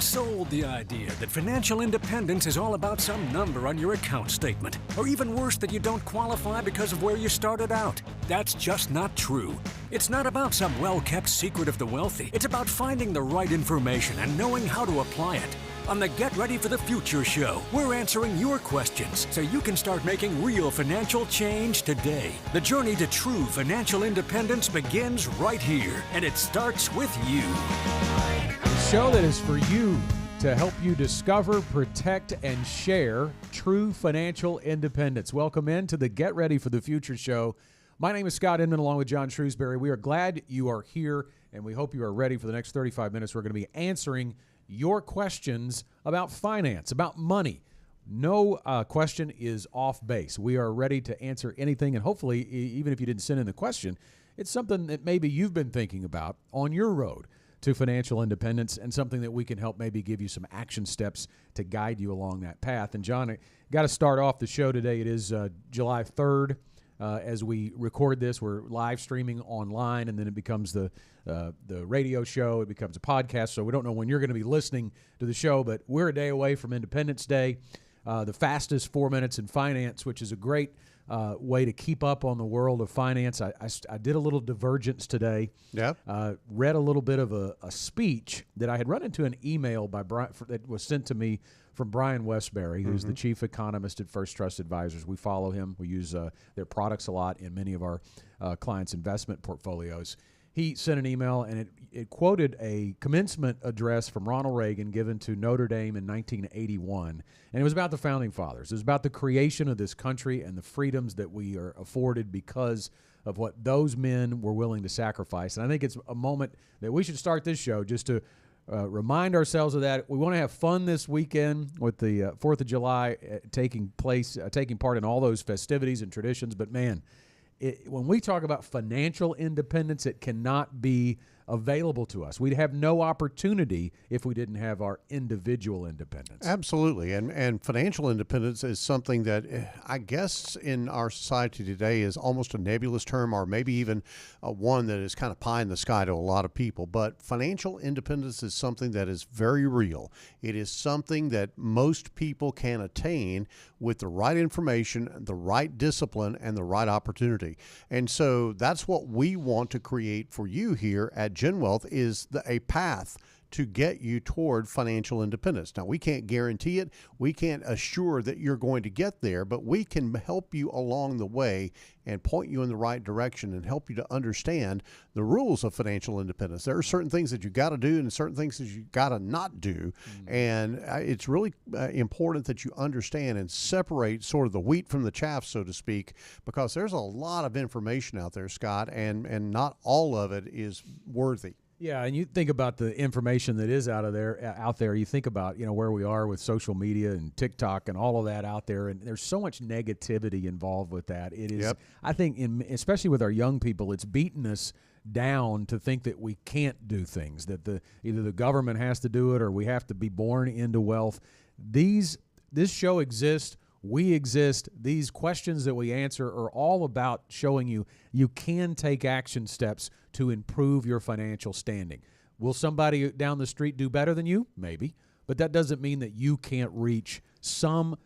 sold the idea that financial independence is all about some number on your account statement, or even worse, that you don't qualify because of where you started out. That's just not true. It's not about some well-kept secret of the wealthy. It's about finding the right information and knowing how to apply it. On the Get Ready for the Future show, we're answering your questions so you can start making real financial change today. The journey to true financial independence begins right here, and it starts with you. The show that is for you to help you discover, protect, and share true financial independence. Welcome into the Get Ready for the Future show. My name is Scott Inman, along with John Shrewsbury. We are glad you are here, and we hope you are ready for the next 35 minutes. We're going to be answering your questions about finance, about money. No question is off base. We are ready to answer anything, and hopefully, even if you didn't send in the question, it's something that maybe you've been thinking about on your road to financial independence, and something that we can help maybe give you some action steps to guide you along that path. And John, I got to start off the show today. It is July 3rd. As we record this, we're live streaming online, and then it becomes the radio show. It becomes a podcast, so we don't know when you're going to be listening to the show, but we're a day away from Independence Day, the fastest 4 minutes in finance, which is a great way to keep up on the world of finance. I did a little divergence today. Yep. Read a little bit of a speech that I had run into an email by Brian, that was sent to me from Brian Westbury, who's the chief economist at First Trust Advisors. We follow him. We use their products a lot in many of our clients' investment portfolios. He sent an email, and it quoted a commencement address from Ronald Reagan given to Notre Dame in 1981. And it was about the Founding Fathers. It was about the creation of this country and the freedoms that we are afforded because of what those men were willing to sacrifice. And I think it's a moment that we should start this show just to remind ourselves of that. We want to have fun this weekend with the 4th of July taking part in all those festivities and traditions. But man, when we talk about financial independence, it cannot be available to us. We'd have no opportunity if we didn't have our individual independence. Absolutely. And financial independence is something that I guess in our society today is almost a nebulous term, or maybe even one that is kind of pie in the sky to a lot of people. But financial independence is something that is very real. It is something that most people can attain with the right information, the right discipline, and the right opportunity. And so that's what we want to create for you here at GenWealth, is a path to get you toward financial independence. Now, we can't guarantee it. We can't assure that you're going to get there, but we can help you along the way and point you in the right direction and help you to understand the rules of financial independence. There are certain things that you got to do and certain things that you got to not do. And it's really important that you understand and separate sort of the wheat from the chaff, so to speak, because there's a lot of information out there, Scott, and not all of it is worthy. Yeah, and you think about the information that is out there. You think about, where we are with social media and TikTok and all of that out there, and there's so much negativity involved with that. It is, Yep. I think, especially with our young people, it's beaten us down to think that we can't do things, that either the government has to do it or we have to be born into wealth. This show exists. We exist. These questions that we answer are all about showing you can take action steps to improve your financial standing. Will somebody down the street do better than you? Maybe. But that doesn't mean that you can't reach some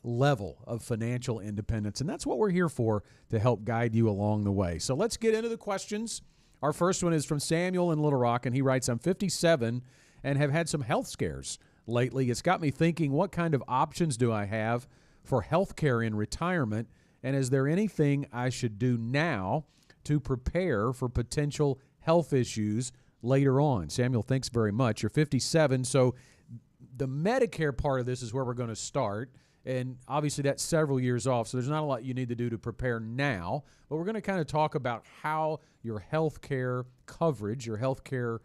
level of financial independence. And that's what we're here for, to help guide you along the way. So let's get into the questions. Our first one is from Samuel in Little Rock, and he writes, I'm 57 and have had some health scares lately. It's got me thinking, what kind of options do I have for health care in retirement, and is there anything I should do now to prepare for potential health issues later on? Samuel, thanks very much. You're 57, so the Medicare part of this is where we're going to start, and obviously that's several years off, so there's not a lot you need to do to prepare now, but we're going to kind of talk about how your health care coverage, your health care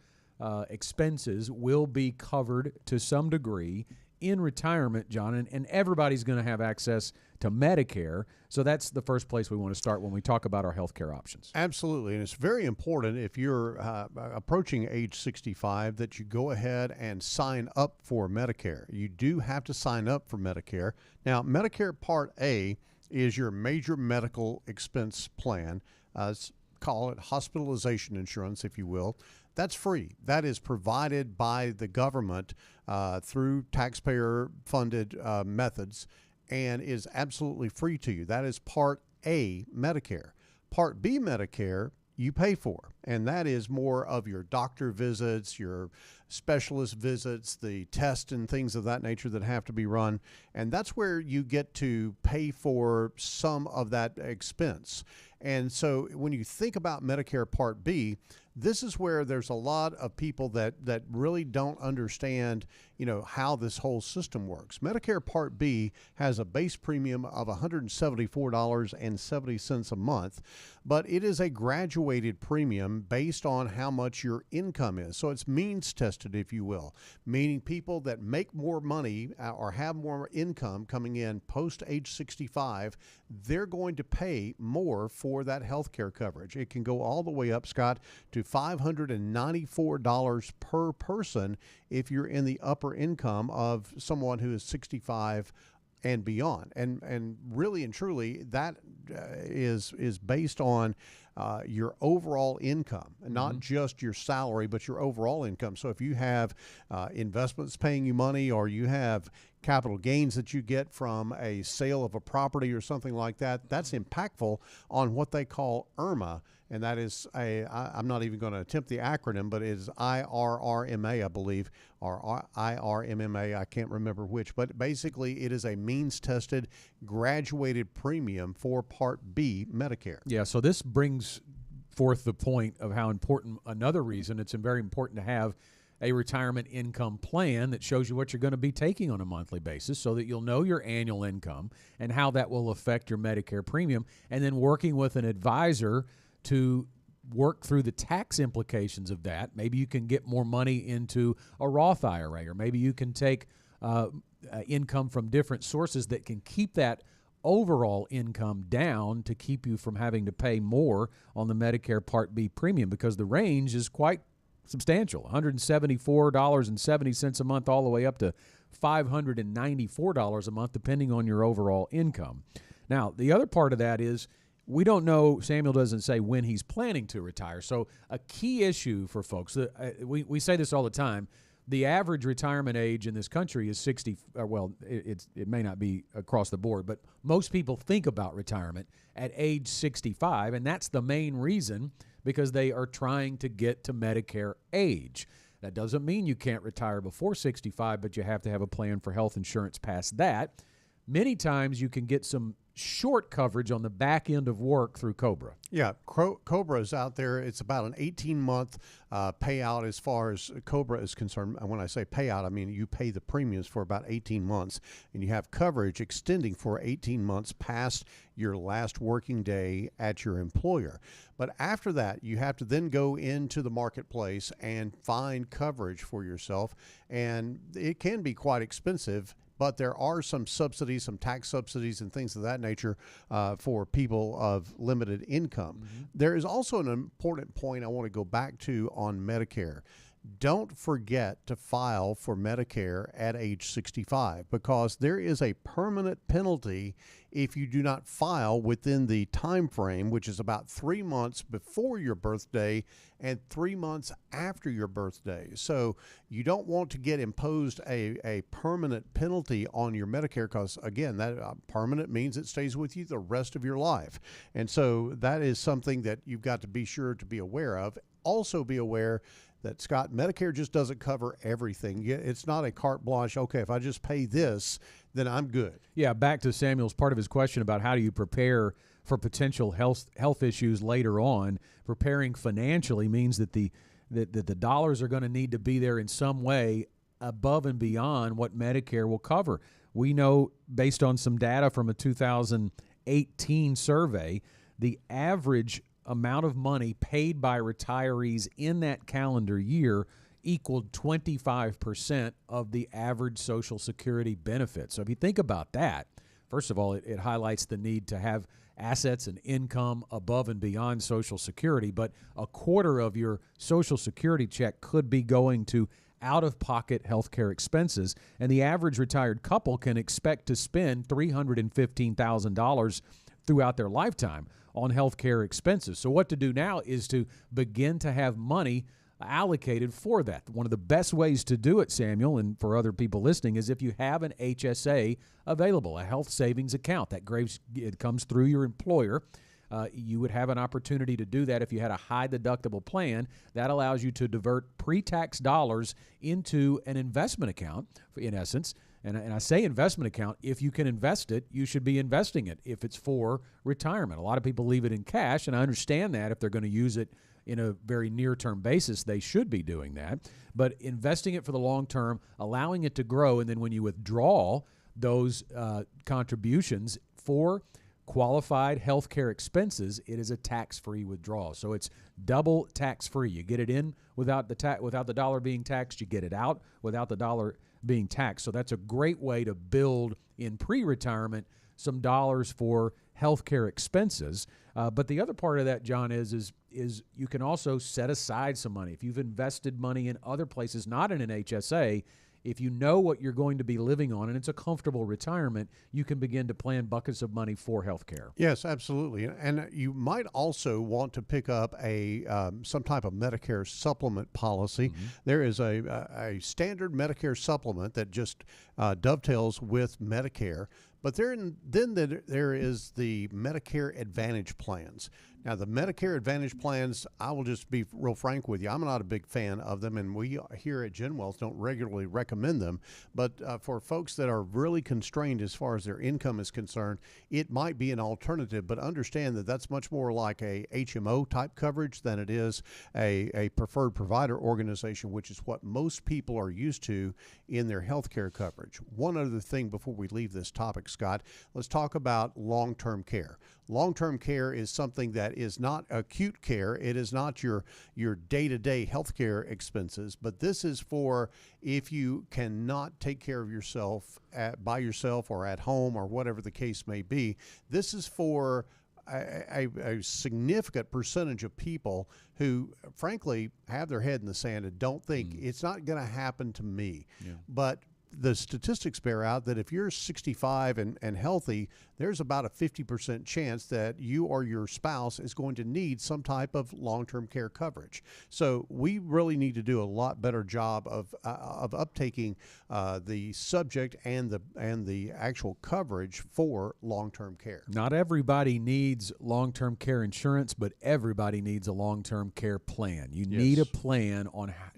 expenses will be covered to some degree in retirement, John, and everybody's going to have access to Medicare. So that's the first place we want to start when we talk about our healthcare options. Absolutely. And it's very important if you're approaching age 65 that you go ahead and sign up for Medicare. You do have to sign up for Medicare. Now, Medicare Part A is your major medical expense plan. It's call it hospitalization insurance, if you will, that's free. That is provided by the government through taxpayer-funded methods and is absolutely free to you. That is Part A Medicare. Part B Medicare, you pay for, and that is more of your doctor visits, your specialist visits, the tests and things of that nature that have to be run, and that's where you get to pay for some of that expense. And so when you think about Medicare Part B, this is where there's a lot of people that really don't understand, how this whole system works. Medicare Part B has a base premium of $174.70 a month, but it is a graduated premium based on how much your income is. So it's means tested, if you will, meaning people that make more money or have more income coming in post age 65, they're going to pay more for that health care coverage. It can go all the way up, Scott, to $594 per person if you're in the upper income of someone who is 65 and beyond. And really and truly, that is based on your overall income, and not just your salary, but your overall income. So if you have investments paying you money, or you have capital gains that you get from a sale of a property or something like that, that's impactful on what they call IRMA. And that is I'm not even going to attempt the acronym, but it is IRRMA, I believe, or IRMMA. I can't remember which, but basically it is a means-tested graduated premium for Part B Medicare. Yeah, so this brings forth the point of how important, another reason it's very important to have a retirement income plan that shows you what you're going to be taking on a monthly basis, so that you'll know your annual income and how that will affect your Medicare premium, and then working with an advisor to work through the tax implications of that. Maybe you can get more money into a Roth IRA, or maybe you can take income from different sources that can keep that overall income down to keep you from having to pay more on the Medicare Part B premium, because the range is quite substantial, $174.70 a month all the way up to $594 a month, depending on your overall income. Now, the other part of that is, we don't know, Samuel doesn't say when he's planning to retire. So a key issue for folks, we say this all the time, the average retirement age in this country is 60. Well, it may not be across the board, but most people think about retirement at age 65, and that's the main reason, because they are trying to get to Medicare age. That doesn't mean you can't retire before 65, but you have to have a plan for health insurance past that. Many times you can get some short coverage on the back end of work through COBRA. Yeah, COBRA is out there. It's about an 18-month payout as far as COBRA is concerned. And when I say payout, I mean you pay the premiums for about 18 months, and you have coverage extending for 18 months past your last working day at your employer. But after that, you have to then go into the marketplace and find coverage for yourself, and it can be quite expensive. But there are some subsidies, some tax subsidies and things of that nature for people of limited income. There is also an important point I want to go back to on Medicare. Don't forget to file for Medicare at age 65, because there is a permanent penalty if you do not file within the time frame, which is about 3 months before your birthday and 3 months after your birthday. So you don't want to get imposed a permanent penalty on your Medicare, because, again, that permanent means it stays with you the rest of your life. And so that is something that you've got to be sure to be aware of. Also be aware that, Scott, Medicare just doesn't cover everything. It's not a carte blanche, okay, if I just pay this, then I'm good. Yeah, back to Samuel's part of his question about how do you prepare for potential health issues later on. Preparing financially means that the dollars are going to need to be there in some way above and beyond what Medicare will cover. We know, based on some data from a 2018 survey, the average amount of money paid by retirees in that calendar year equaled 25% of the average Social Security benefit. So if you think about that, first of all, it highlights the need to have assets and income above and beyond Social Security, but a quarter of your Social Security check could be going to out-of-pocket health care expenses, and the average retired couple can expect to spend $315,000 throughout their lifetime on healthcare expenses. So what to do now is to begin to have money allocated for that. One of the best ways to do it, Samuel, and for other people listening, is if you have an HSA available, a health savings account. It comes through your employer. You would have an opportunity to do that if you had a high deductible plan. That allows you to divert pre-tax dollars into an investment account, in essence. And I say investment account, if you can invest it, you should be investing it if it's for retirement. A lot of people leave it in cash, and I understand that if they're going to use it in a very near-term basis, they should be doing that. But investing it for the long term, allowing it to grow, and then when you withdraw those contributions for qualified health care expenses, it is a tax-free withdrawal. So it's double tax-free. You get it in without the dollar being taxed. You get it out without the dollar being taxed. So that's a great way to build in pre-retirement some dollars for health care expenses. But the other part of that, John, is you can also set aside some money. If you've invested money in other places, not in an HSA, if you know what you're going to be living on and it's a comfortable retirement, you can begin to plan buckets of money for health care. Yes, absolutely. And you might also want to pick up some type of Medicare supplement policy. Mm-hmm. There is a standard Medicare supplement that just dovetails with Medicare. But then there is the Medicare Advantage plans. Now, the Medicare Advantage plans, I will just be real frank with you, I'm not a big fan of them, and we here at GenWealth don't regularly recommend them. But for folks that are really constrained as far as their income is concerned, it might be an alternative. But understand that that's much more like a HMO type coverage than it is a preferred provider organization, which is what most people are used to in their health care coverage. One other thing before we leave this topic, Scott, let's talk about long-term care. Long-term care is something that is not acute care. It is not your day-to-day health care expenses, but this is for if you cannot take care of yourself by yourself or at home or whatever the case may be. This is for a significant percentage of people who, frankly, have their head in the sand and don't think it's not going to happen to me. Yeah. But the statistics bear out that if you're 65 and healthy, there's about a 50% chance that you or your spouse is going to need some type of long-term care coverage. So we really need to do a lot better job of uptaking the subject and the actual coverage for long-term care. Not everybody needs long-term care insurance, but everybody needs a long-term care plan. You need a plan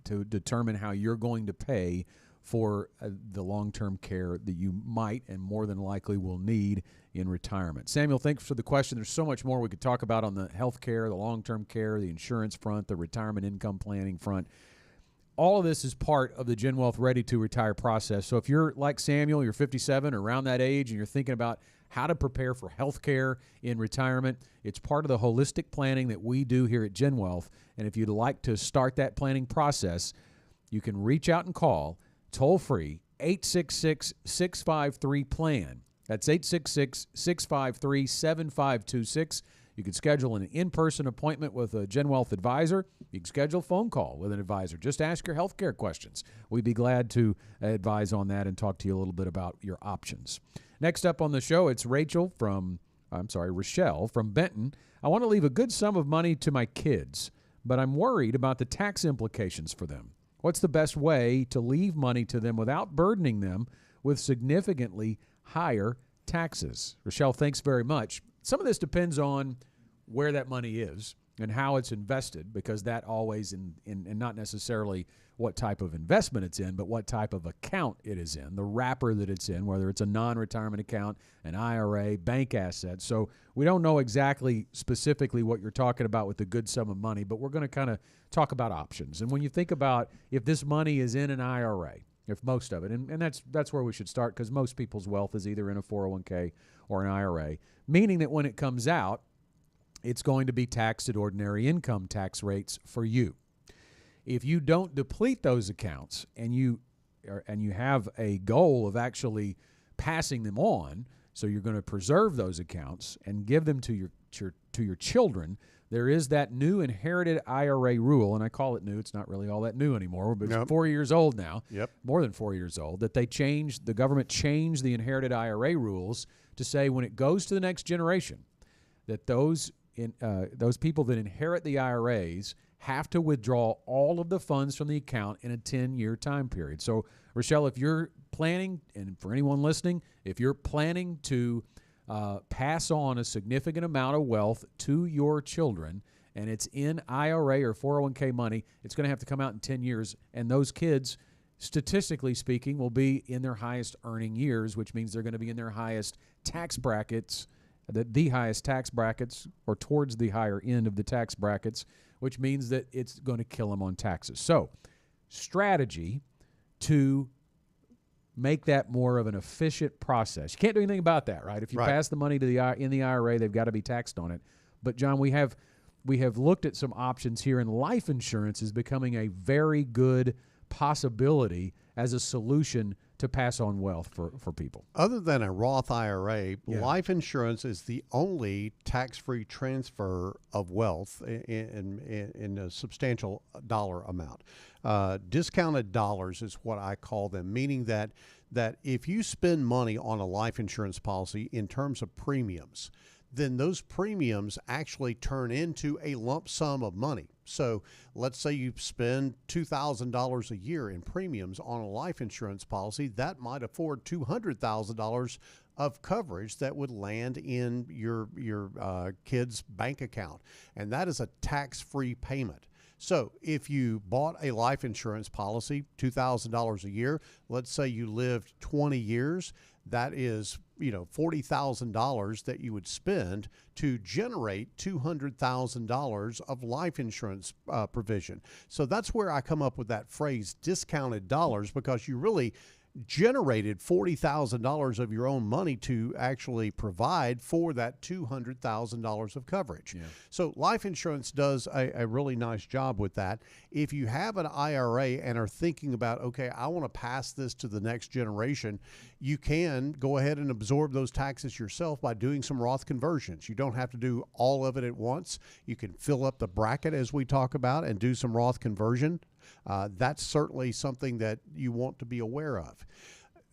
to determine how you're going to pay for the long-term care that you might and more than likely will need in retirement. Samuel, thanks for the question. There's so much more we could talk about on the health care, the long-term care, the insurance front, the retirement income planning front. All of this is part of the GenWealth Ready to Retire process. So if you're like Samuel, you're 57 or around that age, and you're thinking about how to prepare for health care in retirement, it's part of the holistic planning that we do here at GenWealth. And if you'd like to start that planning process, you can reach out and call toll-free, 866-653-PLAN. That's 866-653-7526. You can schedule an in-person appointment with a GenWealth advisor. You can schedule a phone call with an advisor. Just ask your health care questions. We'd be glad to advise on that and talk to you a little bit about your options. Next up on the show, it's Rochelle from Benton. I want to leave a good sum of money to my kids, but I'm worried about the tax implications for them. What's the best way to leave money to them without burdening them with significantly higher taxes? Rochelle, thanks very much. Some of this depends on where that money is and how it's invested, because that always, and not necessarily what type of investment it's in, but what type of account it is in, the wrapper that it's in, whether it's a non-retirement account, an IRA, bank assets. So we don't know exactly specifically what you're talking about with the good sum of money, but we're going to kind of talk about options. And when you think about if this money is in an IRA, if most of it, and that's where we should start, because most people's wealth is either in a 401k or an IRA, meaning that when it comes out, it's going to be taxed at ordinary income tax rates for you. If you don't deplete those accounts and you have a goal of actually passing them on, so you're going to preserve those accounts and give them to your children, there is that new inherited IRA rule, and I call it new. It's not really all that new anymore, but it's 4 years old now. Yep. More than 4 years old. That the government changed the inherited IRA rules to say when it goes to the next generation, that those people that inherit the IRAs have to withdraw all of the funds from the account in a 10-year time period. So, Rochelle, if you're planning, and for anyone listening, if you're planning to pass on a significant amount of wealth to your children, and it's in IRA or 401k money, it's going to have to come out in 10 years. And those kids, statistically speaking, will be in their highest earning years, which means they're going to be in their highest tax brackets, the highest tax brackets, or towards the higher end of the tax brackets, which means that it's going to kill them on taxes. So, strategy to make that more of an efficient process. You can't do anything about that, right? If you pass the money to in the IRA, they've got to be taxed on it. But John, we have looked at some options here, and life insurance is becoming a very good possibility as a solution to pass on wealth for people. Other than a Roth IRA, life insurance is the only tax-free transfer of wealth in a substantial dollar amount. Discounted dollars is what I call them, meaning that if you spend money on a life insurance policy in terms of premiums, then those premiums actually turn into a lump sum of money. So let's say you spend $2,000 a year in premiums on a life insurance policy, that might afford $200,000 of coverage that would land in your kid's bank account. And that is a tax-free payment. So if you bought a life insurance policy, $2,000 a year, let's say you lived 20 years, that is, $40,000 that you would spend to generate $200,000 of life insurance provision. So that's where I come up with that phrase, discounted dollars, because you really generated $40,000 of your own money to actually provide for that $200,000 of coverage. Yeah. So life insurance does a really nice job with that. If you have an IRA and are thinking about, okay, I want to pass this to the next generation, you can go ahead and absorb those taxes yourself by doing some Roth conversions. You don't have to do all of it at once. You can fill up the bracket, as we talk about, and do some Roth conversion. That's certainly something that you want to be aware of.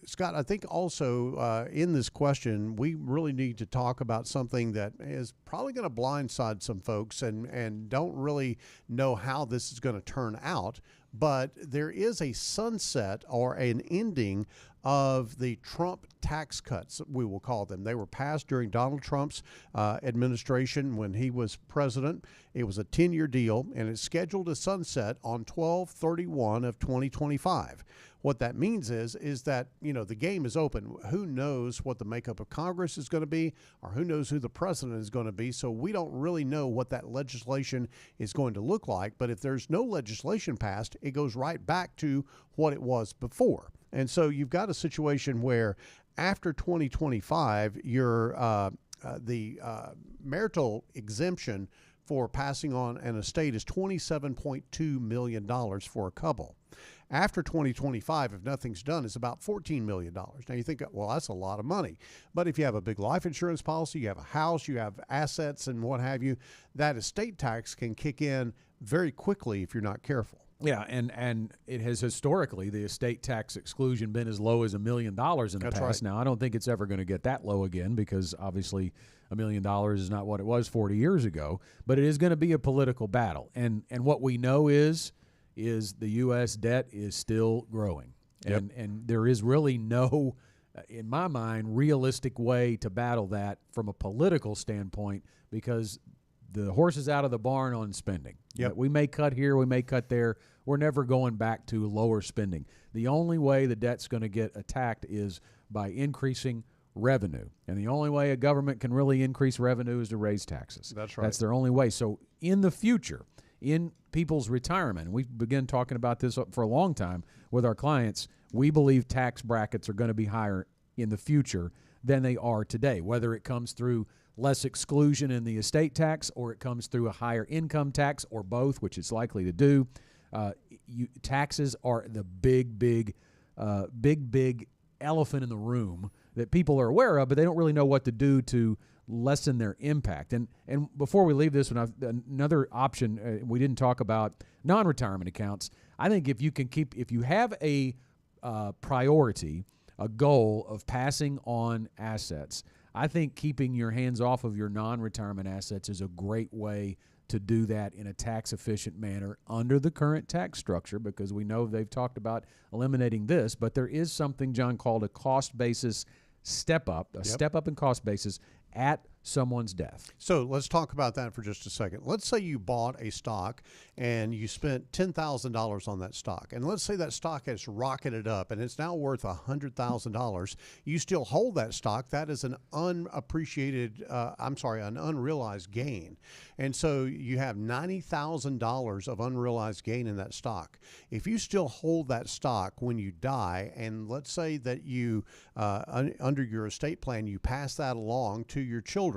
Scott, I think also in this question, we really need to talk about something that is probably going to blindside some folks and don't really know how this is going to turn out. But there is a sunset or an ending of the Trump tax cuts, we will call them. They were passed during Donald Trump's administration when he was president. It was a 10-year deal, and it's scheduled to sunset on 12/31 of 2025. What that means is that, the game is open. Who knows what the makeup of Congress is going to be, or who knows who the president is going to be. So we don't really know what that legislation is going to look like. But if there's no legislation passed, it goes right back to what it was before. And so you've got a situation where after 2025, the marital exemption for passing on an estate is $27.2 million for a couple. After 2025, if nothing's done, it's about $14 million. Now you think, well, that's a lot of money. But if you have a big life insurance policy, you have a house, you have assets and what have you, that estate tax can kick in very quickly if you're not careful. Yeah, and it has historically, the estate tax exclusion, been as low as $1 million in the That's past. Right. Now, I don't think it's ever going to get that low again, because obviously $1 million is not what it was 40 years ago. But it is going to be a political battle. And what we know is the U.S. debt is still growing. Yep. And there is really no, in my mind, realistic way to battle that from a political standpoint, because the horse is out of the barn on spending. Yep. We may cut here, we may cut there. We're never going back to lower spending. The only way the debt's going to get attacked is by increasing revenue. And the only way a government can really increase revenue is to raise taxes. That's right. That's their only way. So in the future, in people's retirement, and we've been talking about this for a long time with our clients, we believe tax brackets are going to be higher in the future than they are today, whether it comes through less exclusion in the estate tax or it comes through a higher income tax or both, which it's likely to do. Taxes are the big elephant in the room that people are aware of, but they don't really know what to do to lessen their impact. And before we leave this one, another option, we didn't talk about non-retirement accounts. I think if you have a priority, a goal of passing on assets, I think keeping your hands off of your non-retirement assets is a great way to do that in a tax-efficient manner under the current tax structure, because we know they've talked about eliminating this, but there is something, John, called a cost basis step up, step up in cost basis at someone's death. So let's talk about that for just a second. Let's say you bought a stock and you spent $10,000 on that stock. And let's say that stock has rocketed up and it's now worth $100,000. You still hold that stock. That is an an unrealized gain. And so you have $90,000 of unrealized gain in that stock. If you still hold that stock when you die, and let's say that you, under your estate plan, you pass that along to your children.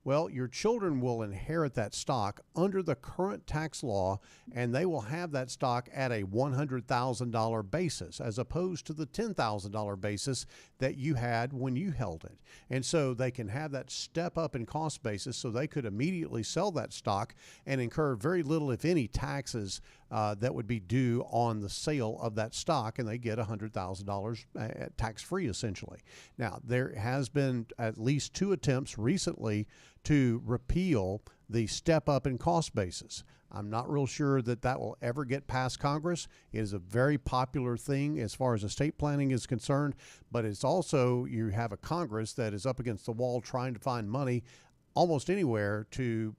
Well, your children will inherit that stock under the current tax law, and they will have that stock at a $100,000 basis as opposed to the $10,000 basis that you had when you held it. And so they can have that step up in cost basis, so they could immediately sell that stock and incur very little, if any, taxes that would be due on the sale of that stock, and they get $100,000 tax-free, essentially. Now, there has been at least 2 attempts recently to repeal the step up in cost basis. I'm not real sure that that will ever get past Congress. It is a very popular thing as far as estate planning is concerned, but it's also, you have a Congress that is up against the wall trying to find money almost anywhere to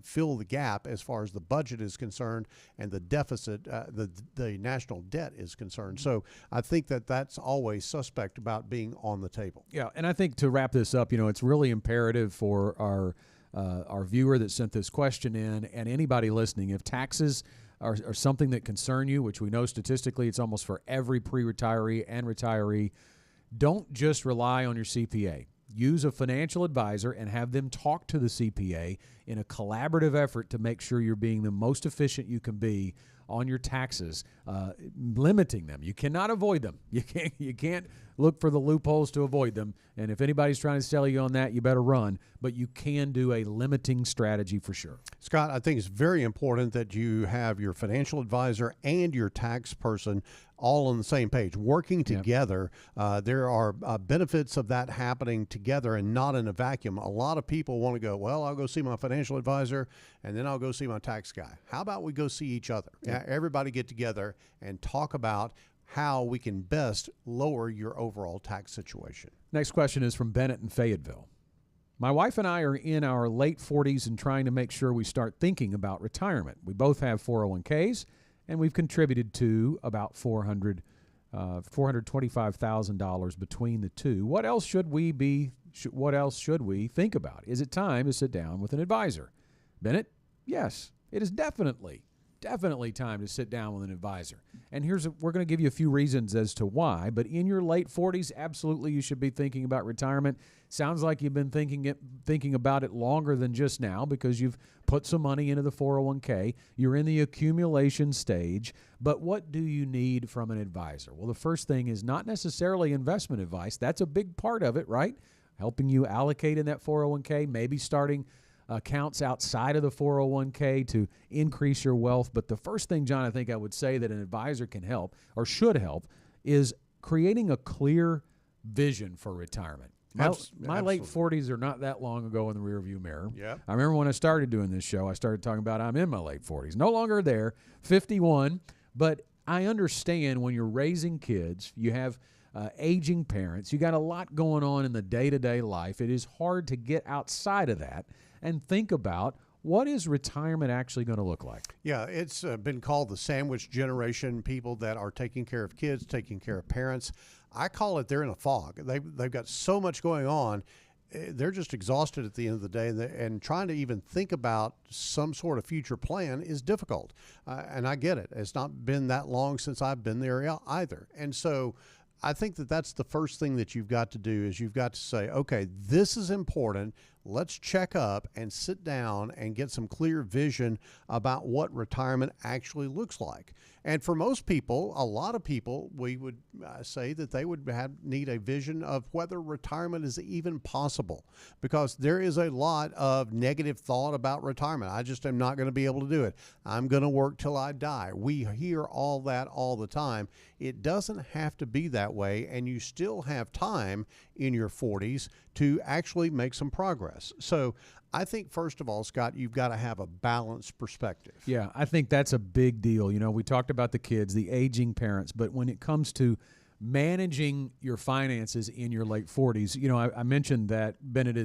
fill the gap as far as the budget is concerned and the deficit, the national debt is concerned. So I think that that's always suspect about being on the table. Yeah, and I think to wrap this up, it's really imperative for our viewer that sent this question in, and anybody listening, if taxes are something that concern you, which we know statistically it's almost for every pre-retiree and retiree, don't just rely on your CPA. Use a financial advisor and have them talk to the CPA in a collaborative effort to make sure you're being the most efficient you can be on your taxes, limiting them. You cannot avoid them. You can't look for the loopholes to avoid them. And if anybody's trying to sell you on that, you better run. But you can do a limiting strategy for sure. Scott, I think it's very important that you have your financial advisor and your tax person all on the same page, working together. There are benefits of that happening together and not in a vacuum. A lot of people want to go, well, I'll go see my financial advisor and then I'll go see my tax guy. How about we go see each other? Everybody get together and talk about how we can best lower your overall tax situation. Next question is from Bennett in Fayetteville. My wife and I are in our late 40s and trying to make sure we start thinking about retirement. We both have 401ks, and we've contributed to about $425,000 between the two. What else should we think about? Is it time to sit down with an advisor? Bennett, yes, it is definitely time to sit down with an advisor. And we're going to give you a few reasons as to why, but in your late 40s, absolutely you should be thinking about retirement. Sounds like you've been thinking about it longer than just now, because you've put some money into the 401k. You're in the accumulation stage, but what do you need from an advisor? Well, the first thing is not necessarily investment advice. That's a big part of it, right? Helping you allocate in that 401k, maybe starting accounts outside of the 401k to increase your wealth. But the first thing, John, I think I would say that an advisor can help or should help is creating a clear vision for retirement. My late 40s are not that long ago in the rearview mirror. Yep. I remember when I started doing this show, I started talking about I'm in my late 40s. No longer there, 51. But I understand when you're raising kids, you have aging parents, you got a lot going on in the day-to-day life. It is hard to get outside of that and think about what is retirement actually going to look like. Yeah, it's been called the sandwich generation, people that are taking care of kids, taking care of parents. I call it they're in a fog. They've got so much going on. They're just exhausted at the end of the day, and trying to even think about some sort of future plan is difficult. And I get it. It's not been that long since I've been there either. And so I think that that's the first thing that you've got to do is you've got to say, okay, this is important. Let's check up and sit down and get some clear vision about what retirement actually looks like. And for most people, a lot of people, we would say that they would need a vision of whether retirement is even possible, because there is a lot of negative thought about retirement. I just am not going to be able to do it. I'm going to work till I die. We hear all that all the time. It doesn't have to be that way, and you still have time in your 40s to actually make some progress. So I think, first of all, Scott, you've got to have a balanced perspective. Yeah, I think that's a big deal. You know, we talked about the kids, the aging parents, but when it comes to managing your finances in your late 40s, you know, I mentioned that Bennett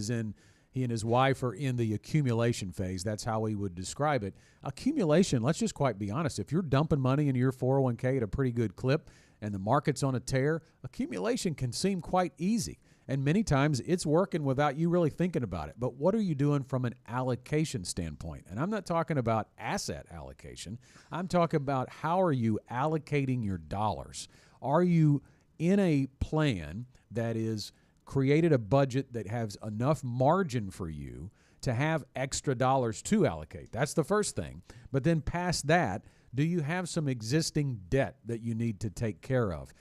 he and his wife are in the accumulation phase. That's how he would describe it. Accumulation, let's just quite be honest. If you're dumping money into your 401k at a pretty good clip and the market's on a tear, accumulation can seem quite easy. And many times it's working without you really thinking about it. But what are you doing from an allocation standpoint? And I'm not talking about asset allocation. I'm talking about how are you allocating your dollars? Are you in a plan that is created a budget that has enough margin for you to have extra dollars to allocate? That's the first thing. But then past that, do you have some existing debt that you need to take care of?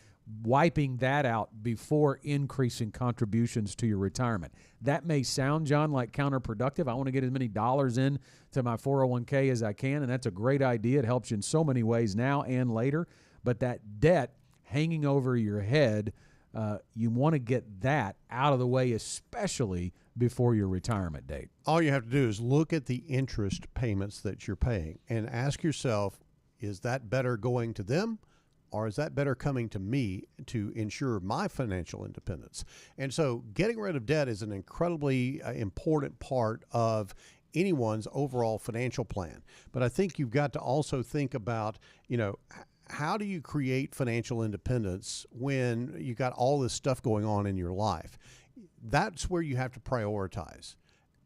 Wiping that out before increasing contributions to your retirement. That may sound, John, like counterproductive. I want to get as many dollars in to my 401k as I can, and that's a great idea. It helps you in so many ways now and later. But that debt hanging over your head, you want to get that out of the way, especially before your retirement date. All you have to do is look at the interest payments that you're paying and ask yourself, is that better going to them, or is that better coming to me to ensure my financial independence? And so getting rid of debt is an incredibly important part of anyone's overall financial plan. But I think you've got to also think about, you know, how do you create financial independence when you got all this stuff going on in your life? That's where you have to prioritize.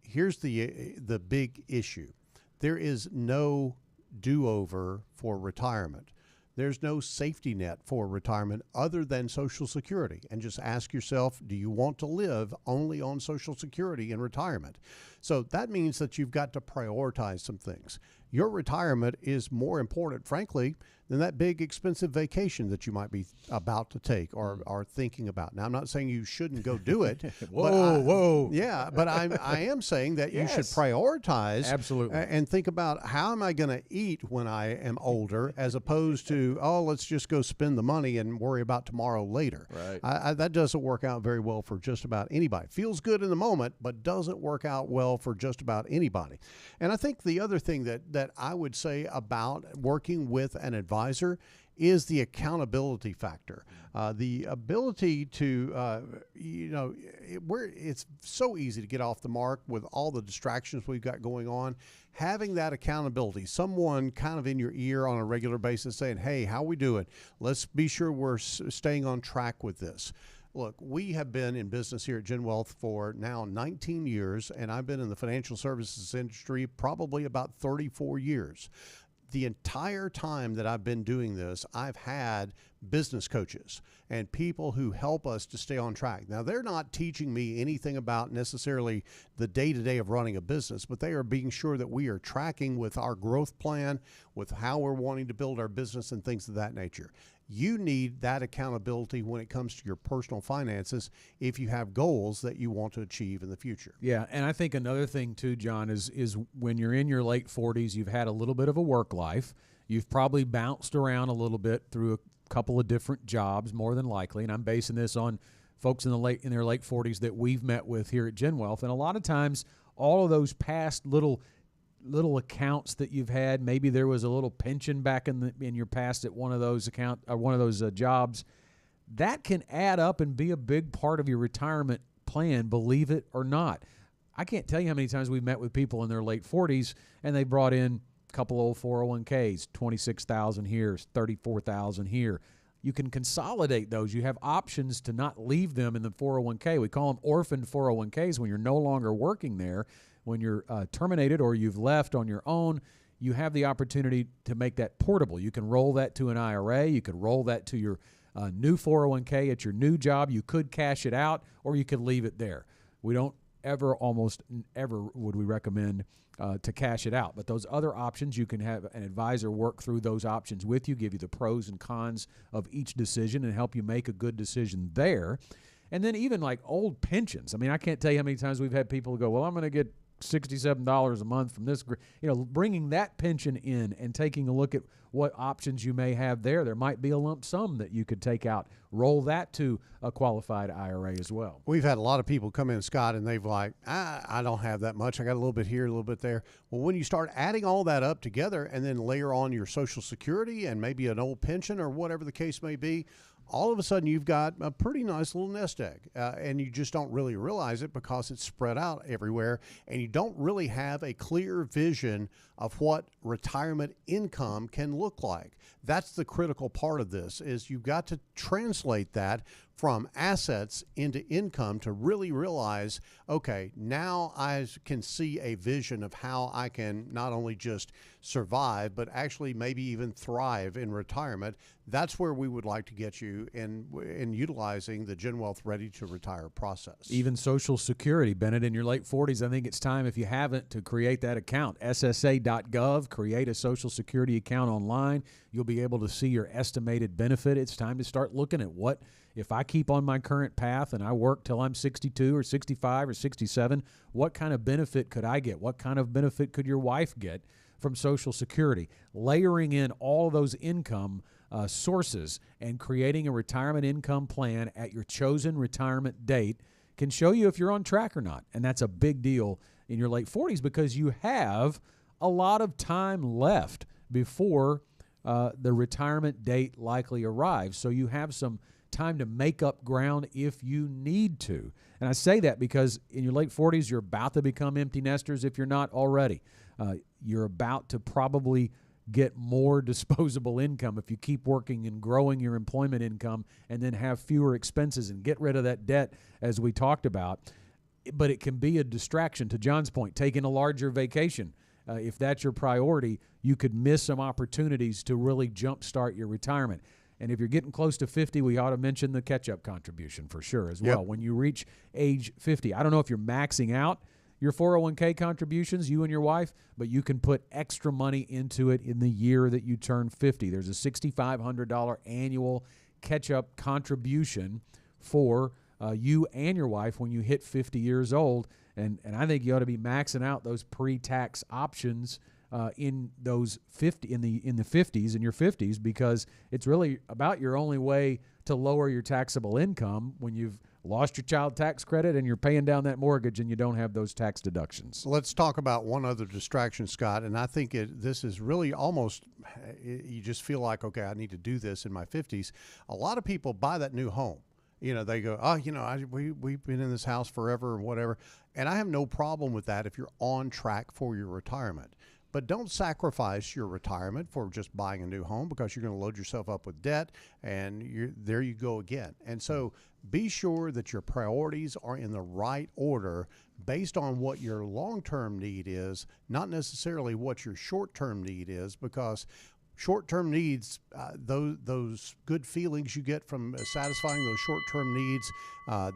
Here's the big issue. There is no do-over for retirement. There's no safety net for retirement other than Social Security. And just ask yourself, do you want to live only on Social Security in retirement? So that means that you've got to prioritize some things. Your retirement is more important, frankly, than that big expensive vacation that you might be about to take or are thinking about. Now, I'm not saying you shouldn't go do it. Whoa. Yeah, but I am saying that you should prioritize. Absolutely. And think about, how am I going to eat when I am older, as opposed to, oh, let's just go spend the money and worry about tomorrow later. Right. That doesn't work out very well for just about anybody. Feels good in the moment, but doesn't work out well for just about anybody. And I think the other thing that I would say about working with an advisor is the accountability factor. The ability to, it's so easy to get off the mark with all the distractions we've got going on. Having that accountability, someone kind of in your ear on a regular basis saying, hey, how we doing? Let's be sure we're staying on track with this. Look, we have been in business here at GenWealth for now 19 years, and I've been in the financial services industry probably about 34 years. The entire time that I've been doing this, I've had business coaches and people who help us to stay on track. Now, they're not teaching me anything about necessarily the day-to-day of running a business, but they are being sure that we are tracking with our growth plan, with how we're wanting to build our business and things of that nature. You need that accountability when it comes to your personal finances if you have goals that you want to achieve in the future. Yeah, and I think another thing too, John, is when you're in your late 40s, you've had a little bit of a work life. You've probably bounced around a little bit through a couple of different jobs, more than likely, and I'm basing this on folks in their late 40s that we've met with here at GenWealth. And a lot of times, all of those past little accounts that you've had, maybe there was a little pension back in your past at one of those jobs, that can add up and be a big part of your retirement plan, believe it or not. I can't tell you how many times we've met with people in their late 40s and they brought in a couple old 401ks, $26,000 here, $34,000 here. You can consolidate those. You have options to not leave them in the 401k. We call them orphaned 401ks when you're no longer working there. When you're terminated or you've left on your own, you have the opportunity to make that portable. You can roll that to an IRA. You could roll that to your new 401k at your new job. You could cash it out, or you could leave it there. We don't almost ever would we recommend to cash it out. But those other options, you can have an advisor work through those options with you, give you the pros and cons of each decision and help you make a good decision there. And then even like old pensions. I mean, I can't tell you how many times we've had people go, well, I'm going to get $67 a month from this, bringing that pension in and taking a look at what options you may have there. There might be a lump sum that you could take out, roll that to a qualified IRA as well. We've had a lot of people come in, Scott, and they've like, I don't have that much. I got a little bit here, a little bit there. Well, when you start adding all that up together and then layer on your Social Security and maybe an old pension or whatever the case may be, all of a sudden you've got a pretty nice little nest egg, and you just don't really realize it because it's spread out everywhere, and you don't really have a clear vision of what retirement income can look like. That's the critical part of this, is you've got to translate that from assets into income to really realize, okay, now I can see a vision of how I can not only just survive, but actually maybe even thrive in retirement. That's where we would like to get you in utilizing the GenWealth Ready to Retire process. Even Social Security, Bennett, in your late 40s, I think it's time, if you haven't, to create that account. SSA.gov, create a Social Security account online. You'll be able to see your estimated benefit. It's time to start looking at what, if I keep on my current path and I work till I'm 62 or 65 or 67, what kind of benefit could I get? What kind of benefit could your wife get from Social Security? Layering in all of those income sources and creating a retirement income plan at your chosen retirement date can show you if you're on track or not. And that's a big deal in your late 40s because you have a lot of time left before the retirement date likely arrives. So you have some time to make up ground if you need to. And I say that because in your late 40s, you're about to become empty nesters if you're not already. You're about to probably get more disposable income if you keep working and growing your employment income and then have fewer expenses and get rid of that debt as we talked about. But it can be a distraction. To John's point, taking a larger vacation. If that's your priority, you could miss some opportunities to really jumpstart your retirement. And if you're getting close to 50, we ought to mention the catch-up contribution for sure as well. Yep. When you reach age 50, I don't know if you're maxing out your 401k contributions, you and your wife, but you can put extra money into it in the year that you turn 50. There's a $6,500 annual catch-up contribution for you and your wife when you hit 50 years old. And I think you ought to be maxing out those pre-tax options in those 50 in the 50s, in your 50s, because it's really about your only way to lower your taxable income when you've lost your child tax credit and you're paying down that mortgage and you don't have those tax deductions. Let's talk about one other distraction, Scott, and I think this is really almost, you just feel like, okay, I need to do this in my 50s. A lot of people buy that new home. You know, they go, oh, we've been in this house forever or whatever. And I have no problem with that if you're on track for your retirement. But don't sacrifice your retirement for just buying a new home, because you're going to load yourself up with debt and there you go again. And so be sure that your priorities are in the right order based on what your long-term need is, not necessarily what your short-term need is, because short-term needs, those good feelings you get from satisfying those short-term needs,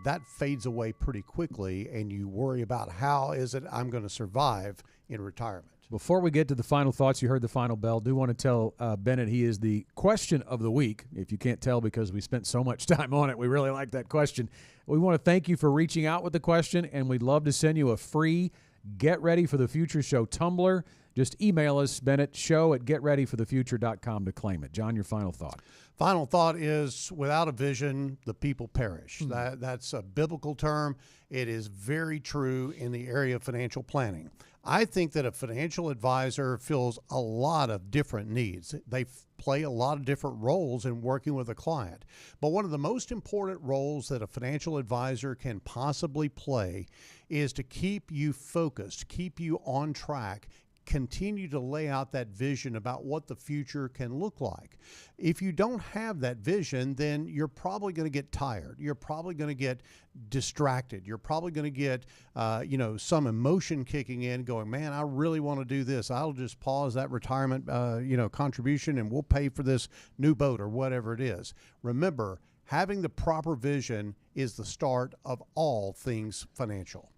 that fades away pretty quickly, and you worry about how is it I'm going to survive in retirement. Before we get to the final thoughts, you heard the final bell. Do want to tell Bennett he is the question of the week. If you can't tell because we spent so much time on it, we really like that question. We want to thank you for reaching out with the question, and we'd love to send you a free Get Ready for the Future Show tumbler. Just email us, Bennett, show@getreadyforthefuture.com to claim it. John, your final thought. Final thought is, without a vision, the people perish. That's a biblical term. It is very true in the area of financial planning. I think that a financial advisor fills a lot of different needs. They play a lot of different roles in working with a client. But one of the most important roles that a financial advisor can possibly play is to keep you focused, keep you on track, continue to lay out that vision about what the future can look like. If you don't have that vision, then you're probably going to get tired. You're probably going to get distracted. You're probably going to get, some emotion kicking in going, man, I really want to do this. I'll just pause that retirement, contribution and we'll pay for this new boat or whatever it is. Remember, having the proper vision is the start of all things financial.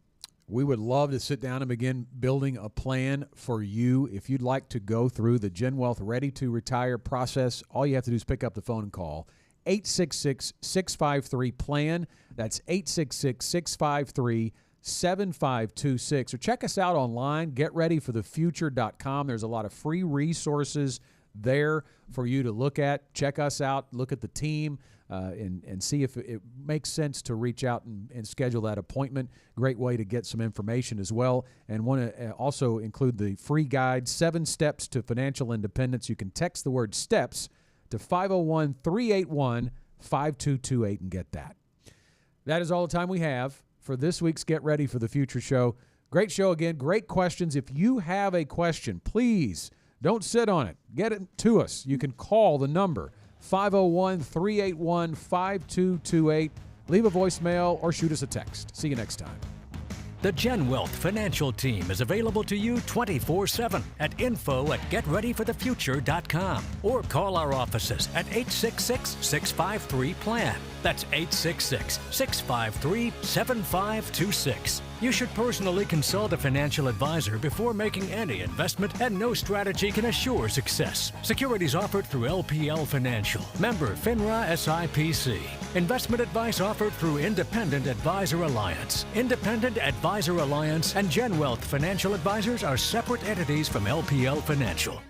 We would love to sit down and begin building a plan for you. If you'd like to go through the GenWealth Ready to Retire process, all you have to do is pick up the phone and call 866-653-PLAN. That's 866-653-6766. 7526. Or check us out online, getreadyforthefuture.com. There's a lot of free resources there for you to look at. Check us out, look at the team, and see if it makes sense to reach out and schedule that appointment. Great way to get some information as well. And want to also include the free guide, 7 Steps to Financial Independence. You can text the word STEPS to 501-381-5228 and get that. That is all the time we have for this week's Get Ready for the Future show. Great show again. Great questions. If you have a question, please don't sit on it. Get it to us. You can call the number 501-381-5228. Leave a voicemail or shoot us a text. See you next time. The GenWealth financial team is available to you 24/7 at info@getreadyforthefuture.com or call our offices at 866-653-PLAN. That's 866-653-7526. You should personally consult a financial advisor before making any investment, and no strategy can assure success. Securities offered through LPL Financial. Member FINRA SIPC. Investment advice offered through Independent Advisor Alliance. Independent Advisor Alliance and GenWealth Financial Advisors are separate entities from LPL Financial.